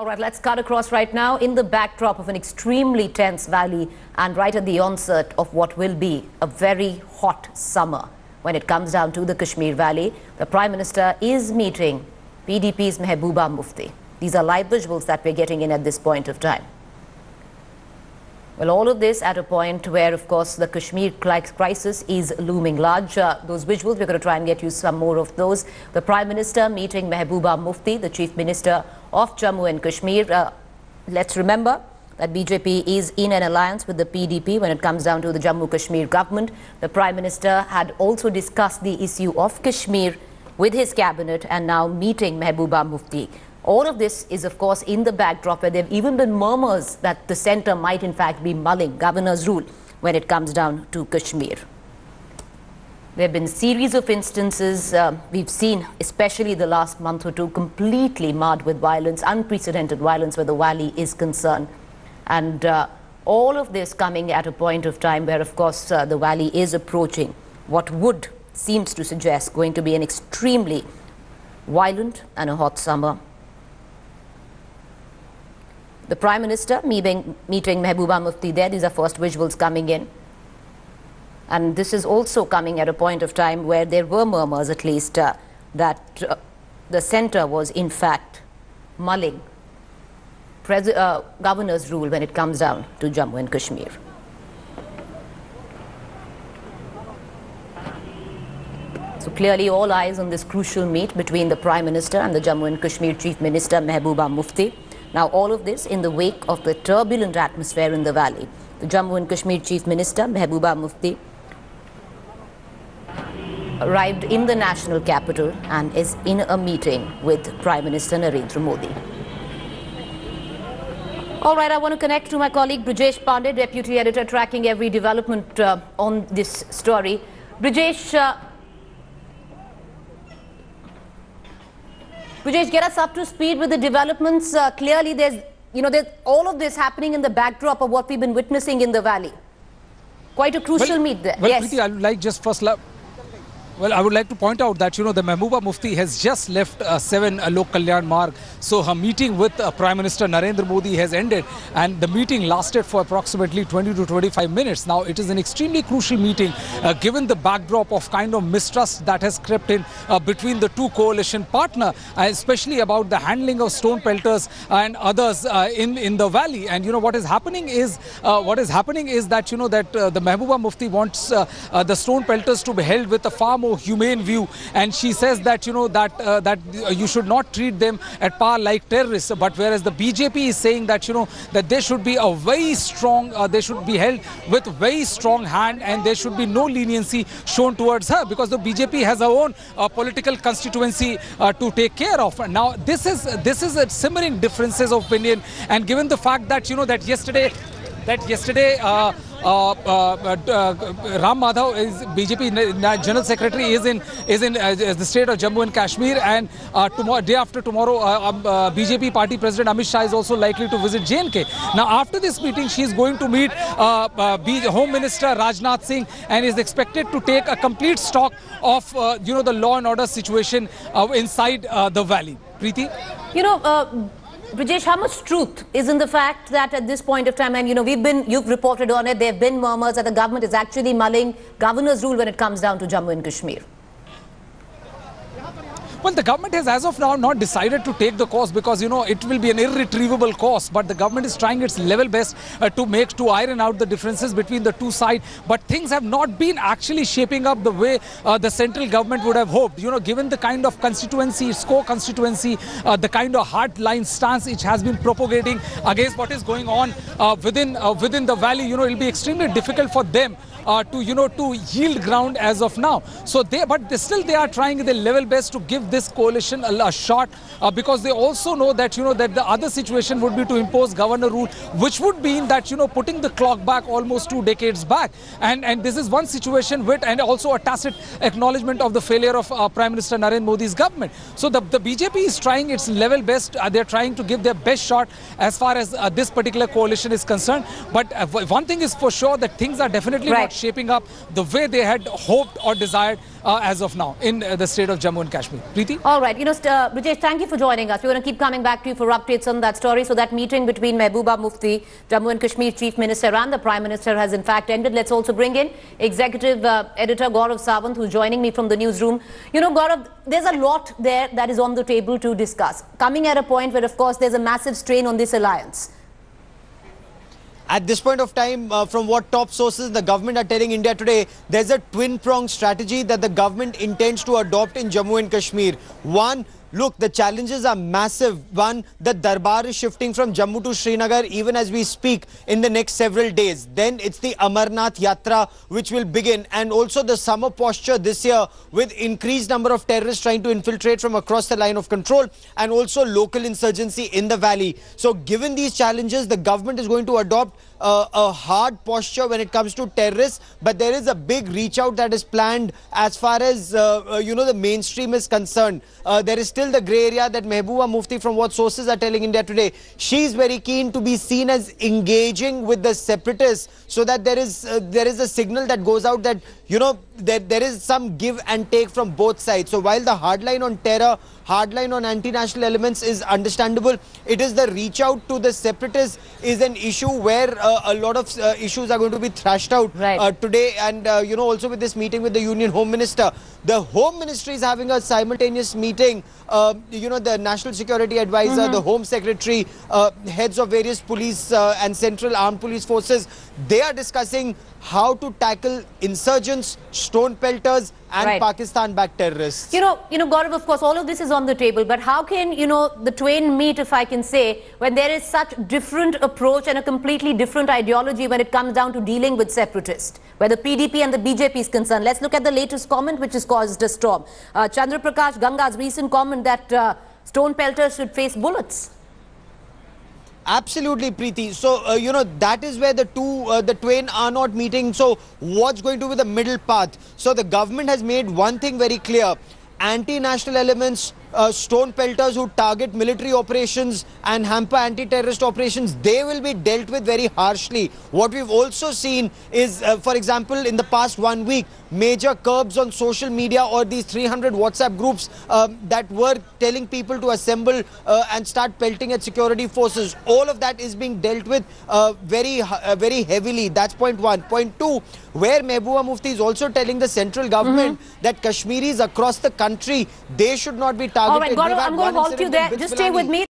All right, let's cut across right now in the backdrop of an extremely tense valley and right at the onset of what will be a very hot summer. When it comes down to the Kashmir Valley, the Prime Minister is meeting PDP's Mehbooba Mufti. These are live visuals that we're getting in at this point of time. Well, all of this at a point where, of course, the Kashmir crisis is looming large. Those visuals, we're going to try and get you some more of those. The Prime Minister meeting Mehbooba Mufti, the Chief Minister of Jammu and Kashmir. Let's remember that BJP is in an alliance with the PDP when it comes down to the Jammu Kashmir government. The Prime Minister had also discussed the issue of Kashmir with his cabinet and now meeting Mehbooba Mufti. All of this is, of course, in the backdrop where there have even been murmurs that the centre might, in fact, be mulling governor's rule when it comes down to Kashmir. There have been a series of instances we've seen, especially the last month or two, completely marred with violence, unprecedented violence where the valley is concerned. And all of this coming at a point of time where, of course, the valley is approaching what would, seems to suggest, going to be an extremely violent and a hot summer. The Prime Minister meeting Mehbooba Mufti there. These are first visuals coming in. And this is also coming at a point of time where there were murmurs, at least, that the centre was, in fact, mulling governor's rule when it comes down to Jammu and Kashmir. So clearly all eyes on this crucial meet between the Prime Minister and the Jammu and Kashmir Chief Minister Mehbooba Mufti. Now all of this in the wake of the turbulent atmosphere in the valley. The Jammu and Kashmir Chief Minister Mehbooba Mufti arrived in the national capital and is in a meeting with Prime Minister Narendra Modi. All right, I want to connect to my colleague Brijesh Pandey, Deputy Editor, tracking every development on this story. Brijesh, get us up to speed with the developments. Clearly, there's all of this happening in the backdrop of what we've been witnessing in the valley. Quite a crucial meet there. Well, yes. Preeti, I would like just first... Well, I would like to point out that, the Mehbooba Mufti has just left 7 Lok Kalyan Marg. So her meeting with Prime Minister Narendra Modi has ended and the meeting lasted for approximately 20 to 25 minutes. Now, it is an extremely crucial meeting given the backdrop of kind of mistrust that has crept in between the two coalition partners, especially about the handling of stone pelters and others in the valley. And, what is happening is that, the Mehbooba Mufti wants the stone pelters to be held with a far more humane view, and she says that that you should not treat them at par like terrorists. But whereas the BJP is saying that that they should be a very strong, they should be held with very strong hand, and there should be no leniency shown towards her because the BJP has her own political constituency to take care of. Now this is a simmering differences of opinion, and given the fact that that yesterday. Ram Madhav, is BJP General Secretary, is in the state of Jammu and Kashmir, and day after tomorrow, BJP Party President Amit Shah is also likely to visit J&K. Now, after this meeting, she is going to meet Home Minister Rajnath Singh and is expected to take a complete stock of the law and order situation inside the valley. Preeti? Brijesh, how much truth is in the fact that at this point of time, and you've reported on it, there have been murmurs that the government is actually mulling governor's rule when it comes down to Jammu and Kashmir? Well, the government has as of now not decided to take the course because, it will be an irretrievable course. But the government is trying its level best to iron out the differences between the two sides. But things have not been actually shaping up the way the central government would have hoped. Given the kind of constituency, core constituency, the kind of hardline stance which has been propagating against what is going on within the valley, it will be extremely difficult for them to yield ground as of now. So they are trying their level best to give this coalition a shot because they also know that that the other situation would be to impose governor rule, which would mean that putting the clock back almost 2 decades back, and this is one situation with, and also a tacit acknowledgement of the failure of Prime Minister Narendra Modi's government. So the BJP is trying its level best. They're trying to give their best shot as far as this particular coalition election is concerned. But one thing is for sure, that things are definitely not shaping up the way they had hoped or desired as of now in the state of Jammu and Kashmir. Preeti? All right. Brijesh, thank you for joining us. We're going to keep coming back to you for updates on that story. So that meeting between Mehbooba Mufti, Jammu and Kashmir Chief Minister, and the Prime Minister has in fact ended. Let's also bring in Executive Editor Gaurav Sawant, who's joining me from the newsroom. Gaurav, there's a lot there that is on the table to discuss. Coming at a point where, of course, there's a massive strain on this alliance. At this point of time, from what top sources in the government are telling India today, there's a twin-pronged strategy that the government intends to adopt in Jammu and Kashmir. One, look, the challenges are massive. One, the Darbar is shifting from Jammu to Srinagar even as we speak in the next several days. Then it's the Amarnath Yatra which will begin, and also the summer posture this year with increased number of terrorists trying to infiltrate from across the line of control, and also local insurgency in the valley. So given these challenges, the government is going to adopt a hard posture when it comes to terrorists, but there is a big reach out that is planned as far as the mainstream is concerned. There is still the grey area that Mehbooba Mufti, from what sources are telling India today, she is very keen to be seen as engaging with the separatists, so that there is a signal that goes out that there is some give and take from both sides. So while the hardline on terror, hardline on anti-national elements is understandable, it is the reach out to the separatists is an issue where a lot of issues are going to be thrashed out today. And also with this meeting with the Union Home Minister, the Home Ministry is having a simultaneous meeting. The National Security Advisor, the Home Secretary, heads of various police and central armed police forces, they are discussing how to tackle insurgents, stone pelters and Pakistan-backed terrorists. Gaurav, of course, all of this is on the table, but how can, the twain meet, if I can say, when there is such different approach and a completely different ideology when it comes down to dealing with separatists, where the PDP and the BJP is concerned? Let's look at the latest comment which has caused a storm. Chandra Prakash Ganga's recent comment that stone pelters should face bullets. Absolutely, Preeti. So, that is where the twain are not meeting. So, what's going to be the middle path? So, the government has made one thing very clear. Anti-national elements, stone pelters who target military operations and hamper anti-terrorist operations, they will be dealt with very harshly. What we've also seen is, for example, in the past 1 week, major curbs on social media or these 300 WhatsApp groups that were telling people to assemble and start pelting at security forces. All of that is being dealt with very heavily. That's point one. Point two, where Mehbooba Mufti is also telling the central government that Kashmiris across the country, they should not be targeted. All right, Gaurav, I'm going to halt you there. Just stay with me.